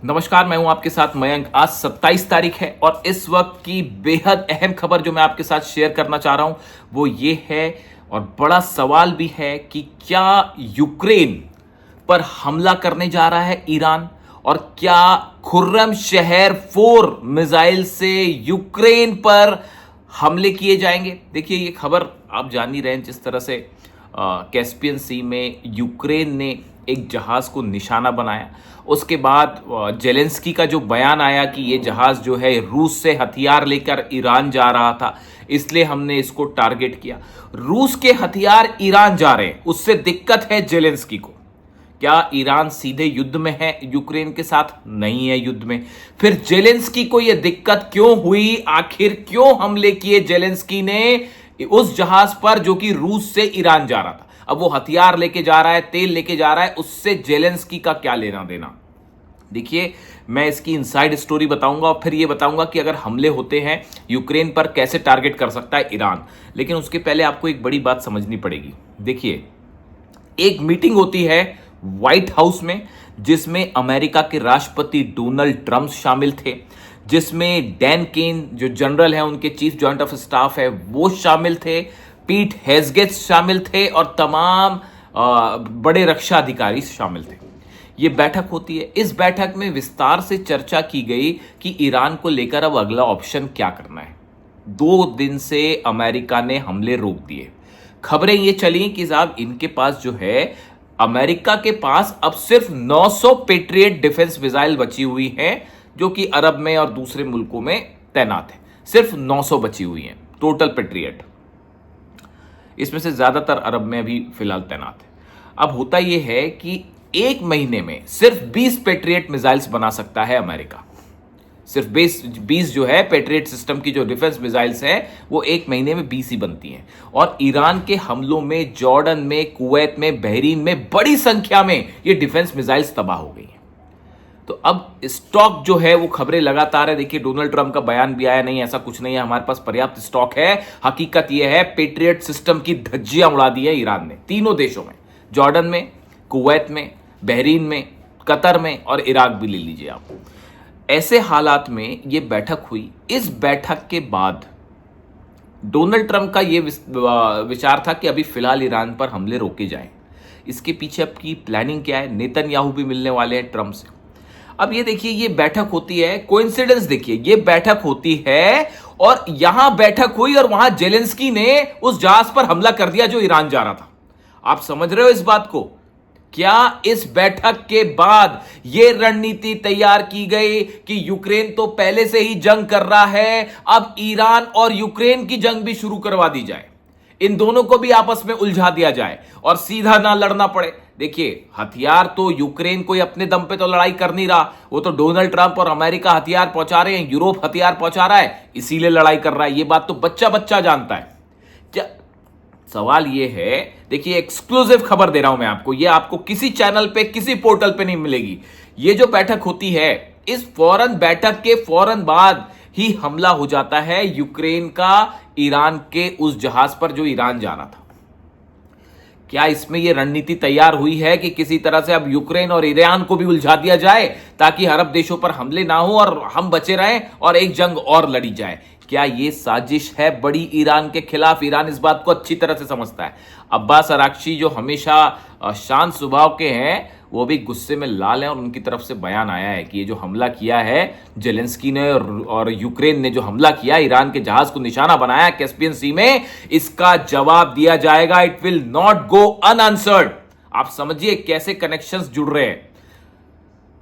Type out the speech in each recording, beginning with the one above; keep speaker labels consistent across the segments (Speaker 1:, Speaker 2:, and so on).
Speaker 1: नमस्कार, मैं हूं आपके साथ मयंक। आज 27 तारीख है और इस वक्त की बेहद अहम खबर जो मैं आपके साथ शेयर करना चाह रहा हूं वो ये है, और बड़ा सवाल भी है कि क्या यूक्रेन पर हमला करने जा रहा है ईरान, और क्या खुर्रम शहर 4 मिसाइल से यूक्रेन पर हमले किए जाएंगे। देखिए, ये खबर आप जान ही रहे हैं, जिस तरह से कैस्पियन सी में यूक्रेन ने एक जहाज को निशाना बनाया, उसके बाद जेलेंस्की का जो बयान आया कि ये जहाज जो है रूस से हथियार लेकर ईरान जा रहा था, इसलिए हमने इसको टारगेट किया। रूस के हथियार ईरान जा रहे हैं, उससे दिक्कत है जेलेंस्की को। क्या ईरान सीधे युद्ध में है यूक्रेन के साथ? नहीं है युद्ध में। फिर जेलेंस्की को यह दिक्कत क्यों हुई? आखिर क्यों हमले किए जेलेंस्की ने उस जहाज पर जो कि रूस से ईरान जा रहा था? अब वो हथियार लेके जा रहा है, तेल लेके जा रहा है, उससे जेलेंस्की का क्या लेना देना? देखिए, मैं इसकी इनसाइड स्टोरी बताऊंगा और फिर ये बताऊंगा कि अगर हमले होते हैं यूक्रेन पर कैसे टारगेट कर सकता है ईरान। लेकिन उसके पहले आपको एक बड़ी बात समझनी पड़ेगी। देखिए, एक मीटिंग होती है व्हाइट हाउस में, जिसमें अमेरिका के राष्ट्रपति डोनाल्ड ट्रंप शामिल थे, जिसमें डैन केन जो जनरल है, उनके चीफ जॉइंट ऑफ स्टाफ है, वो शामिल थे, पीट हेग्सेट शामिल थे, और तमाम बड़े रक्षा अधिकारी शामिल थे। ये बैठक होती है। इस बैठक में विस्तार से चर्चा की गई कि ईरान को लेकर अब अगला ऑप्शन क्या करना है। 2 दिन से अमेरिका ने हमले रोक दिए। खबरें ये चली कि साहब इनके पास जो है, अमेरिका के पास अब सिर्फ 900 पेट्रियट डिफेंस मिसाइल बची हुई हैं, जो कि अरब में और दूसरे मुल्कों में तैनात है। सिर्फ 900 बची हुई हैं टोटल पेट्रियट। इसमें से ज्यादातर अरब में अभी फिलहाल तैनात है। अब होता यह है कि एक महीने में सिर्फ 20 पेट्रियट मिसाइल्स बना सकता है अमेरिका। सिर्फ 20 जो है पेट्रियट सिस्टम की जो डिफेंस मिसाइल्स हैं, वो एक महीने में 20 ही बनती हैं। और ईरान के हमलों में जॉर्डन में, कुवैत में, बहरीन में बड़ी संख्या में ये डिफेंस मिसाइल्स तबाह हो गई हैं। तो अब स्टॉक जो है वो खबरें लगातार है। देखिए, डोनाल्ड ट्रंप का बयान भी आया, नहीं ऐसा कुछ नहीं है, हमारे पास पर्याप्त स्टॉक है। हकीकत यह है, पेट्रियट सिस्टम की धज्जियां उड़ा दी है ईरान ने तीनों देशों में, जॉर्डन में, कुवैत में, बहरीन में, कतर में, और इराक भी ले लीजिए आप। ऐसे हालात में यह बैठक हुई। इस बैठक के बाद डोनाल्ड ट्रंप का यह विचार था कि अभी फिलहाल ईरान पर हमले रोके जाएं। इसके पीछे अब की प्लानिंग क्या है? नेतन्याहू भी मिलने वाले हैं ट्रंप से। अब ये देखिए, ये बैठक होती है, कोइंसिडेंस देखिए, ये बैठक होती है और यहां बैठक हुई और वहां जेलेंस्की ने उस जहाज पर हमला कर दिया जो ईरान जा रहा था। आप समझ रहे हो इस बात को? क्या इस बैठक के बाद यह रणनीति तैयार की गई कि यूक्रेन तो पहले से ही जंग कर रहा है, अब ईरान और यूक्रेन की जंग भी शुरू करवा दी जाए, इन दोनों को भी आपस में उलझा दिया जाए और सीधा ना लड़ना पड़े? देखिए, हथियार तो यूक्रेन कोई अपने दम पे तो लड़ाई कर नहीं रहा, वो तो डोनाल्ड ट्रंप और अमेरिका हथियार पहुंचा रहे हैं, यूरोप हथियार पहुंचा रहा है, इसीलिए लड़ाई कर रहा है। ये बात तो बच्चा बच्चा जानता है। क्या सवाल ये है, देखिए एक्सक्लूसिव खबर दे रहा हूं मैं आपको, ये आपको किसी चैनल पे, किसी पोर्टल पे नहीं मिलेगी। ये जो बैठक होती है, इस फौरन बैठक के फौरन बाद ही हमला हो जाता है यूक्रेन का ईरान के उस जहाज पर जो ईरान जाना था। क्या इसमें यह रणनीति तैयार हुई है कि किसी तरह से अब यूक्रेन और ईरान को भी उलझा दिया जाए ताकि अरब देशों पर हमले ना हो और हम बचे रहें और एक जंग और लड़ी जाए? क्या यह साजिश है बड़ी ईरान के खिलाफ? ईरान इस बात को अच्छी तरह से समझता है। अब्बास अराक्ची जो हमेशा शांत स्वभाव के हैं, वो भी गुस्से में लाल हैं और उनकी तरफ से बयान आया है कि ये जो हमला किया है जेलेंस्की ने और यूक्रेन ने जो हमला किया, ईरान के जहाज को निशाना बनाया कैस्पियन सी में, इसका जवाब दिया जाएगा। It will not go unanswered. आप समझिए कैसे कनेक्शंस जुड़ रहे हैं।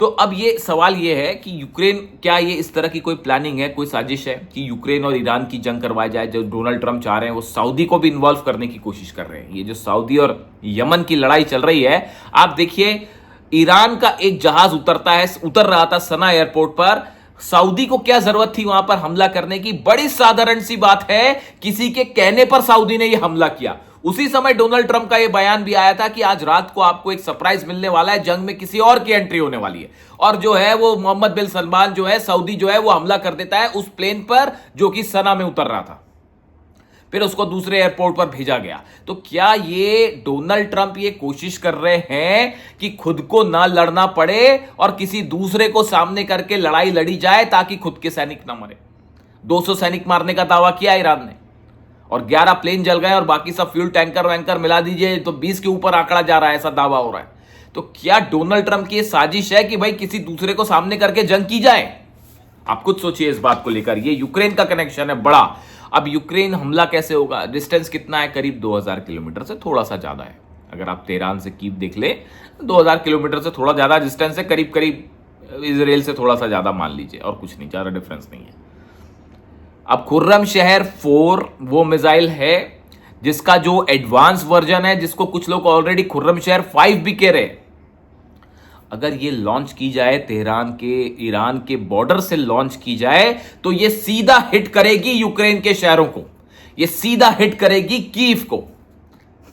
Speaker 1: तो अब ये सवाल ये है कि यूक्रेन, क्या ये इस तरह की कोई प्लानिंग है, कोई साजिश है कि यूक्रेन और ईरान की जंग करवाई जाए? जो डोनाल्ड ट्रंप चाह रहे हैं, वो सऊदी को भी इन्वॉल्व करने की कोशिश कर रहे हैं। ये जो सऊदी और यमन की लड़ाई चल रही है, आप देखिए, ईरान का एक जहाज उतर रहा था सना एयरपोर्ट पर। सऊदी को क्या जरूरत थी वहां पर हमला करने की? बड़ी साधारण सी बात है, किसी के कहने पर सऊदी ने यह हमला किया। उसी समय डोनाल्ड ट्रंप का यह बयान भी आया था कि आज रात को आपको एक सरप्राइज मिलने वाला है, जंग में किसी और की एंट्री होने वाली है। और जो है वो मोहम्मद बिन सलमान जो है, सऊदी जो है, वो हमला कर देता है उस प्लेन पर जो कि सना में उतर रहा था। फिर उसको दूसरे एयरपोर्ट पर भेजा गया। तो क्या ये डोनाल्ड ट्रंप ये कोशिश कर रहे हैं कि खुद को ना लड़ना पड़े और किसी दूसरे को सामने करके लड़ाई लड़ी जाए ताकि खुद के सैनिक ना मरे? 200 सैनिक मारने का दावा किया ईरान ने और 11 प्लेन जल गए और बाकी सब फ्यूल टैंकर वैंकर मिला दीजिए तो 20 के ऊपर आंकड़ा जा रहा है, ऐसा दावा हो रहा है। तो क्या डोनाल्ड ट्रंप की साजिश है कि भाई किसी दूसरे को सामने करके जंग की जाए? आप खुद सोचिए इस बात को लेकर। ये यूक्रेन का कनेक्शन है बड़ा। अब यूक्रेन हमला कैसे होगा? डिस्टेंस कितना है? करीब 2000 किलोमीटर से थोड़ा सा ज्यादा है। अगर आप तेहरान से कीव देख ले, 2000 किलोमीटर से थोड़ा ज्यादा डिस्टेंस है, करीब करीब इजराइल से थोड़ा सा ज्यादा मान लीजिए, और कुछ नहीं, ज्यादा डिफरेंस नहीं है। अब खुर्रम शहर 4 वो मिसाइल है जिसका जो एडवांस वर्जन है, जिसको कुछ लोग ऑलरेडी खुर्रम शहर 5 भी कह रहे हैं, अगर ये लॉन्च की जाए तेहरान के ईरान के बॉर्डर से लॉन्च की जाए तो ये सीधा हिट करेगी यूक्रेन के शहरों को, ये सीधा हिट करेगी कीव को।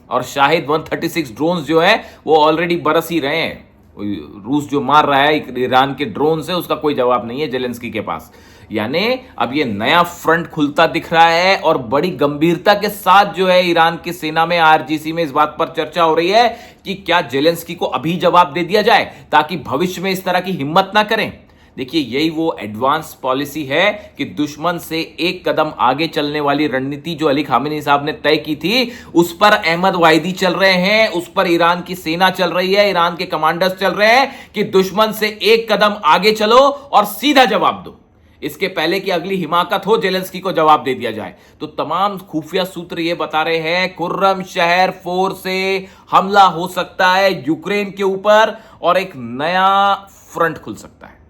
Speaker 1: और शाहिद 136 ड्रोन्स जो है वो ऑलरेडी बरस ही रहे हैं। रूस जो मार रहा है ईरान के ड्रोन से, उसका कोई जवाब नहीं है जेलेंस्की के पास। यानी अब ये नया फ्रंट खुलता दिख रहा है और बड़ी गंभीरता के साथ जो है ईरान की सेना में, आरजीसी में इस बात पर चर्चा हो रही है कि क्या जेलेंस्की को अभी जवाब दे दिया जाए ताकि भविष्य में इस तरह की हिम्मत ना करें। देखिए यही वो एडवांस पॉलिसी है कि दुश्मन से एक कदम आगे चलने वाली रणनीति जो अली खामेनी साहब ने तय की थी, उस पर अहमद वाहिदी चल रहे हैं, उस पर ईरान की सेना चल रही है, ईरान के कमांडर्स चल रहे हैं कि दुश्मन से एक कदम आगे चलो और सीधा जवाब दो, इसके पहले कि अगली हिमाकत हो जेलेंस्की को जवाब दे दिया जाए। तो तमाम खुफिया सूत्र ये बता रहे हैं खुर्रम शहर 4 से हमला हो सकता है यूक्रेन के ऊपर और एक नया फ्रंट खुल सकता है।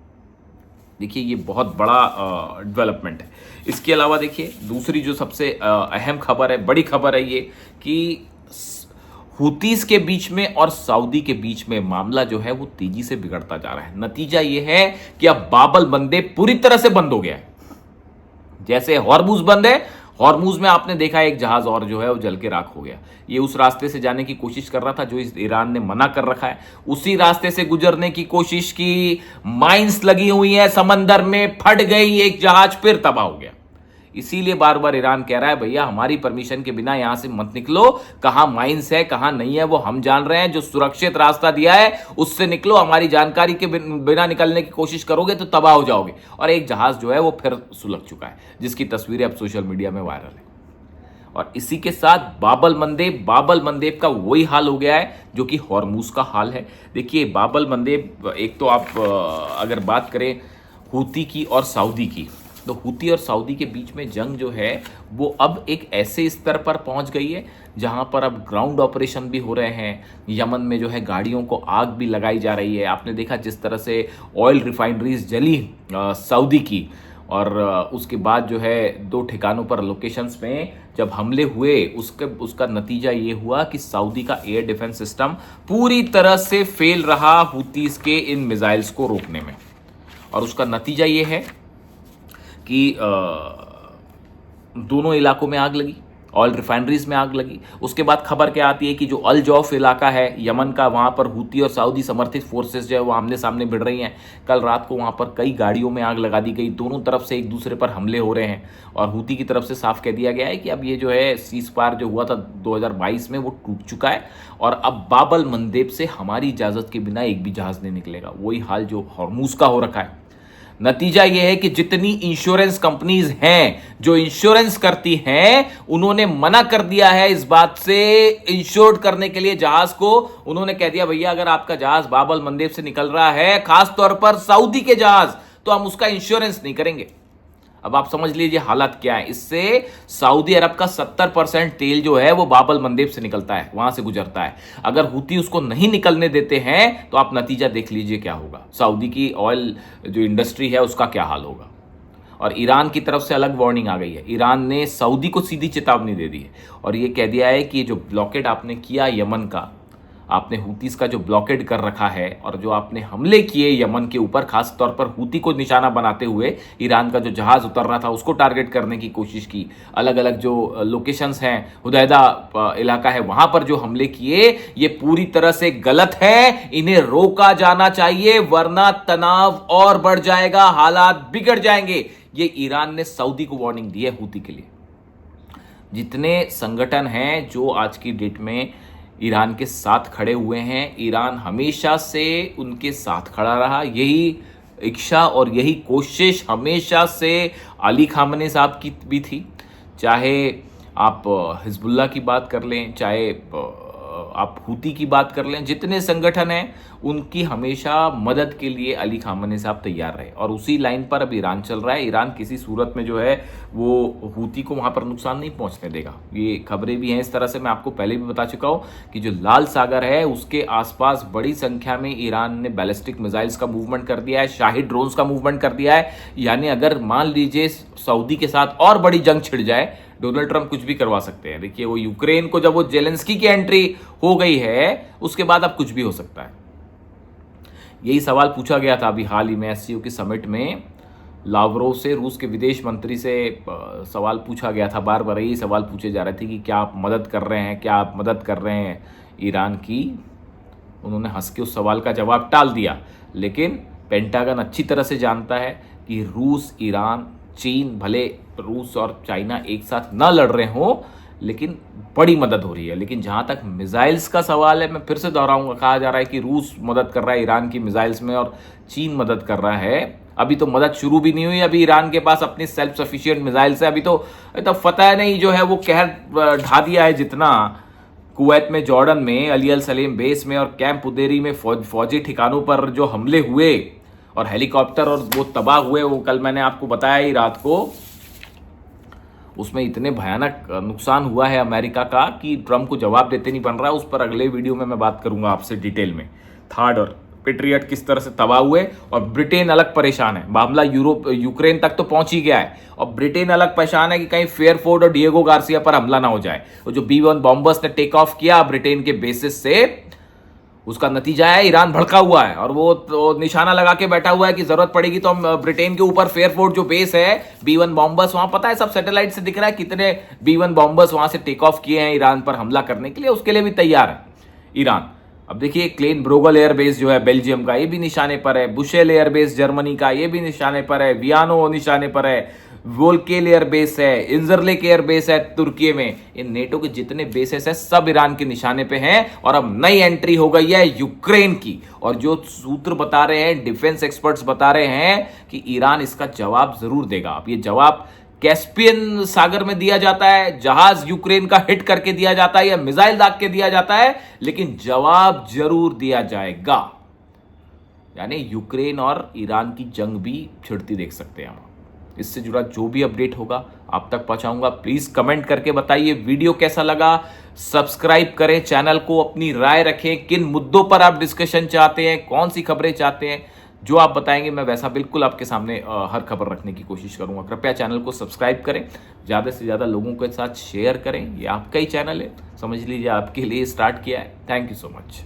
Speaker 1: देखिए ये बहुत बड़ा डेवलपमेंट है। इसके अलावा देखिए दूसरी जो सबसे अहम खबर है, बड़ी खबर है ये कि हुतीस के बीच में और सऊदी के बीच में मामला जो है वो तेजी से बिगड़ता जा रहा है। नतीजा ये है कि अब बाबल मंदेब पूरी तरह से बंद हो गया है। जैसे हॉर्मुज बंद है, हॉर्मुज में आपने देखा एक जहाज और जो है वो जल के राख हो गया। ये उस रास्ते से जाने की कोशिश कर रहा था जो इस ईरान ने मना कर रखा है, उसी रास्ते से गुजरने की कोशिश की, माइंस लगी हुई है समंदर में, फट गई एक जहाज, फिर तबाह हो गया। इसीलिए बार बार ईरान कह रहा है भैया हमारी परमिशन के बिना यहां से मत निकलो, कहां माइंस है कहां नहीं है वो हम जान रहे हैं, जो सुरक्षित रास्ता दिया है उससे निकलो, हमारी जानकारी के बिना निकलने की कोशिश करोगे तो तबाह हो जाओगे। और एक जहाज जो है वो फिर सुलग चुका है जिसकी तस्वीरें अब सोशल मीडिया में वायरल है। और इसी के साथ बाबल मंदेब का वही हाल हो गया है जो कि हॉर्मुज का हाल है। देखिए बाबल मंदेब, एक तो आप अगर बात करें हूती की और सऊदी की, तो हूती और सऊदी के बीच में जंग जो है वो अब एक ऐसे स्तर पर पहुंच गई है जहां पर अब ग्राउंड ऑपरेशन भी हो रहे हैं। यमन में जो है गाड़ियों को आग भी लगाई जा रही है। आपने देखा जिस तरह से ऑयल रिफाइनरीज जली सऊदी की, और उसके बाद जो है 2 ठिकानों पर लोकेशंस में जब हमले हुए उसका नतीजा ये हुआ कि सऊदी का एयर डिफेंस सिस्टम पूरी तरह से फेल रहा हूतीस के इन मिसाइल्स को रोकने में। और उसका नतीजा ये है कि दोनों इलाकों में आग लगी, ऑयल रिफाइनरीज में आग लगी। उसके बाद खबर क्या आती है कि जो अल जौफ इलाका है यमन का, वहां पर हूती और सऊदी समर्थित फोर्सेस जो है वो आमने सामने भिड़ रही हैं। कल रात को वहां पर कई गाड़ियों में आग लगा दी गई। दोनों तरफ से एक दूसरे पर हमले हो रहे हैं और हूती की तरफ से साफ कह दिया गया है कि अब ये जो है सीज फायर जो हुआ था 2022 में वो टूट चुका है और अब बाबल मंदेब से हमारी इजाजत के बिना एक भी जहाज नहीं निकलेगा। वही हाल जो हॉर्मुज का हो रखा है। नतीजा यह है कि जितनी इंश्योरेंस कंपनीज हैं जो इंश्योरेंस करती हैं, उन्होंने मना कर दिया है इस बात से इंश्योर्ड करने के लिए जहाज को। उन्होंने कह दिया भैया अगर आपका जहाज बाबल मंदेब से निकल रहा है, खास तौर पर सऊदी के जहाज, तो हम उसका इंश्योरेंस नहीं करेंगे। अब आप समझ लीजिए हालत क्या है। इससे सऊदी अरब का 70% तेल जो है वो बाबल मंदेब से निकलता है, वहां से गुजरता है। अगर हूती उसको नहीं निकलने देते हैं तो आप नतीजा देख लीजिए क्या होगा। सऊदी की ऑयल जो इंडस्ट्री है उसका क्या हाल होगा। और ईरान की तरफ से अलग वार्निंग आ गई है। ईरान ने सऊदी को सीधी चेतावनी दे दी है और ये कह दिया है कि जो ब्लॉकेड आपने किया यमन का, आपने हूतीस का जो ब्लॉकेड कर रखा है और जो आपने हमले किए यमन के ऊपर, खास तौर पर हूती को निशाना बनाते हुए ईरान का जो जहाज उतर रहा था उसको टारगेट करने की कोशिश की, अलग अलग जो लोकेशंस हैं, हुदैदा इलाका है, वहां पर जो हमले किए, ये पूरी तरह से गलत है। इन्हें रोका जाना चाहिए वरना तनाव और बढ़ जाएगा, हालात बिगड़ जाएंगे। ये ईरान ने सऊदी को वार्निंग दी है हूती के लिए। जितने संगठन हैं जो आज की डेट में ईरान के साथ खड़े हुए हैं, ईरान हमेशा से उनके साथ खड़ा रहा। यही इच्छा और यही कोशिश हमेशा से अली खामने साहब की भी थी। चाहे आप हिजबुल्लाह की बात कर लें, चाहे आप हूती की बात कर लें, जितने संगठन हैं उनकी हमेशा मदद के लिए अली खामने साहब तैयार रहे। और उसी लाइन पर अब ईरान चल रहा है। ईरान किसी सूरत में जो है वो हूती को वहां पर नुकसान नहीं पहुंचने देगा। ये खबरें भी हैं इस तरह से, मैं आपको पहले भी बता चुका हूं कि जो लाल सागर है उसके आसपास बड़ी संख्या में ईरान ने बैलिस्टिक मिसाइल्स का मूवमेंट कर दिया है, शाही ड्रोन्स का मूवमेंट कर दिया है। यानी अगर मान लीजिए सऊदी के साथ और बड़ी जंग छिड़ जाए, डोनाल्ड ट्रंप कुछ भी करवा सकते हैं। देखिए वो यूक्रेन को, जब वो जेलेंस्की की एंट्री हो गई है उसके बाद अब कुछ भी हो सकता है। यही सवाल पूछा गया था अभी हाल ही में एससीओ की समिट में लावरोव से, रूस के विदेश मंत्री से सवाल पूछा गया था। बार बार यही सवाल पूछे जा रहे थे कि क्या आप मदद कर रहे हैं, क्या आप मदद कर रहे हैं ईरान की। उन्होंने हंस के उस सवाल का जवाब टाल दिया। लेकिन पेंटागन अच्छी तरह से जानता है कि रूस, ईरान, चीन, भले रूस और चाइना एक साथ ना लड़ रहे हो लेकिन बड़ी मदद हो रही है। लेकिन जहां तक मिसाइल्स का सवाल है, मैं फिर से दोहराऊंगा, कहा जा रहा है कि रूस मदद कर रहा है ईरान की मिसाइल्स में और चीन मदद कर रहा है। अभी तो मदद शुरू भी नहीं हुई। अभी ईरान के पास अपनी सेल्फ सफिशिएंट मिसाइल्स है। अभी तो फतह नहीं जो है वो कहर ढा दिया है जितना। कुवैत में, जॉर्डन में, अली अल सलेम बेस में और कैंप उदेरी में फौजी ठिकानों पर जो हमले हुए और हेलीकॉप्टर और वो तबाह हुए, वो कल मैंने आपको बताया ही रात को, उसमें इतने भयानक नुकसान हुआ है अमेरिका का कि ट्रंप को जवाब देते नहीं बन रहा है। उस पर अगले वीडियो में मैं बात करूंगा आपसे डिटेल में। थार्ड और पेट्रियट किस तरह से तबाह हुए और ब्रिटेन अलग परेशान है। मामला यूक्रेन तक तो पहुंच ही गया है और ब्रिटेन अलग परेशान है कि कहीं फेयरफोर्ड और डिएगो गार्सिया पर हमला ना हो जाए। और जो B-1 बॉम्बर्स ने टेक ऑफ किया ब्रिटेन के बेसिस से, उसका नतीजा है ईरान भड़का हुआ है और वो तो निशाना लगा के बैठा हुआ है कि जरूरत पड़ेगी तो हम ब्रिटेन के ऊपर फेयरफोर्ट जो बेस है, B-1 बॉम्बर्स, वहां पता है सब सैटेलाइट से दिख रहा है कितने B-1 बॉम्बर्स वहां से टेक ऑफ किए हैं ईरान पर हमला करने के लिए। उसके लिए भी तैयार है ईरान। अब देखिए क्लेन ब्रोगल एयरबेस जो है बेल्जियम का, ये भी निशाने पर है। बुशेल एयरबेस जर्मनी का, ये भी निशाने पर है। वियानो निशाने पर है। वोल्केल एयरबेस है। इंजरलेक एयरबेस है तुर्की में। इन नेटो के जितने बेसेस है सब ईरान के निशाने पे हैं। और अब नई एंट्री हो गई है यूक्रेन की। और जो सूत्र बता रहे हैं, डिफेंस एक्सपर्ट्स बता रहे हैं कि ईरान इसका जवाब जरूर देगा। अब ये जवाब कैस्पियन सागर में दिया जाता है, जहाज यूक्रेन का हिट करके दिया जाता है या मिसाइल दाग के दिया जाता है, लेकिन जवाब जरूर दिया जाएगा। यानी यूक्रेन और ईरान की जंग भी छिड़ती देख सकते हैं हम। इससे जुड़ा जो भी अपडेट होगा आप तक पहुंचाऊंगा। प्लीज कमेंट करके बताइए वीडियो कैसा लगा। सब्सक्राइब करें चैनल को, अपनी राय रखें, किन मुद्दों पर आप डिस्कशन चाहते हैं, कौन सी खबरें चाहते हैं। जो आप बताएंगे मैं वैसा बिल्कुल आपके सामने हर खबर रखने की कोशिश करूंगा। कृपया चैनल को सब्सक्राइब करें, ज़्यादा से ज़्यादा लोगों के साथ शेयर करें। ये आपका ही चैनल है, समझ लीजिए आपके लिए स्टार्ट किया है। Thank you so much.